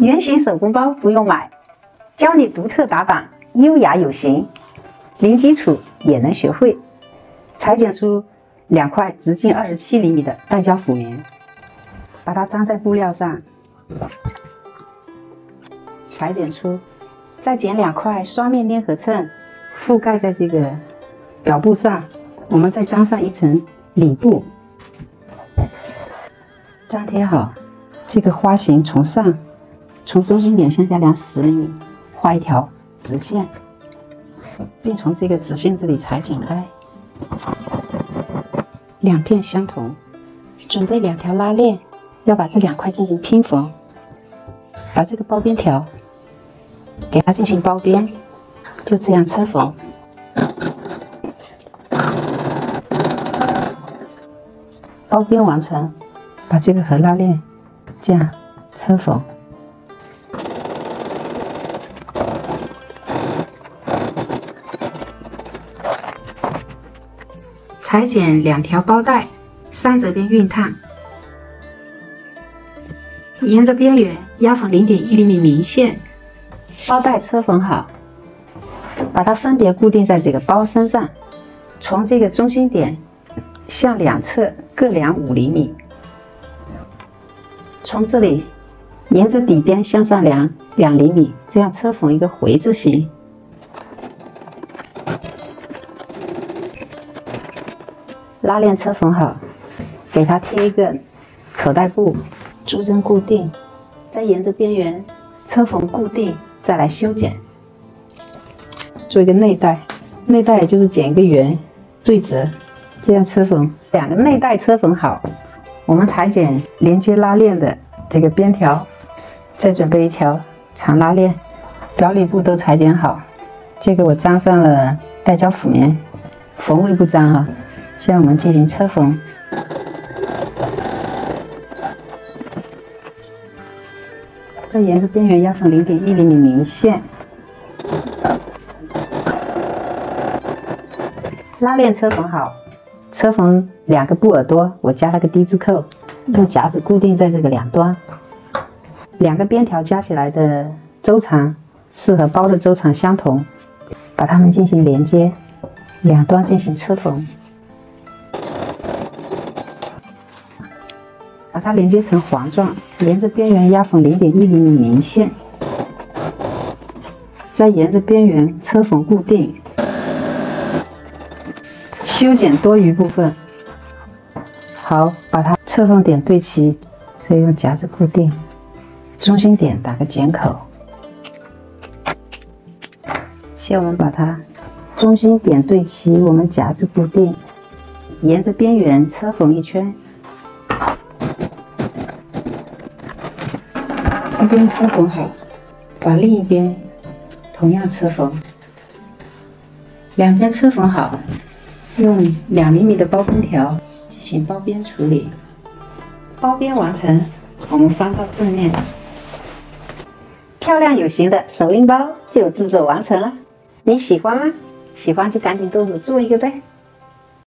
圆形手工包不用买，教你独特打版，优雅有型，零基础也能学会。裁剪出2块直径27厘米的带胶辅棉，把它粘在布料上，裁剪出，再剪2块双面粘合衬，覆盖在这个表布上，我们再粘上一层里布，粘贴好。这个花型从中心点向下量10厘米，画一条直线，并从这个直线这里裁剪开，2片相同。准备2条拉链，要把这2块进行拼缝，把这个包边条给它进行包边，就这样车缝。包边完成，把这个和拉链这样车缝。裁剪2条包带，3折边熨烫，沿着边缘压缝0.1厘米明线，包带车缝好，把它分别固定在这个包身上，从这个中心点向两侧各量5厘米，从这里沿着底边向上量2厘米，这样车缝一个回字形。拉链车缝好，给它贴一个口袋布，珠针固定，再沿着边缘车缝固定，再来修剪，做一个内带。内带也就是剪一个圆对折，这样车缝。2个内带车缝好，我们裁剪连接拉链的这个边条，再准备一条长拉链，表里布都裁剪好。这个我粘上了带胶辅棉，缝位不粘哈。现在我们进行车缝，再沿着边缘压缝0.1厘米明线。拉链车缝好，车缝2个布耳朵，我加了个低字扣，用夹子固定在这个两端。2个边条加起来的周长是和包的周长相同，把它们进行连接，两端进行车缝。把它连接成环状，沿着边缘压缝0.1厘米明线，再沿着边缘车缝固定，修剪多余部分。好，把它侧缝点对齐，再用夹子固定，中心点打个剪口。先我们把它中心点对齐，我们夹子固定，沿着边缘车缝一圈。一边车缝好，把另一边同样车缝，2边车缝好，用2厘米的包边条进行包边处理。包边完成，我们翻到正面，漂亮有型的手拎包就制作完成了。你喜欢吗？喜欢就赶紧动手做一个呗。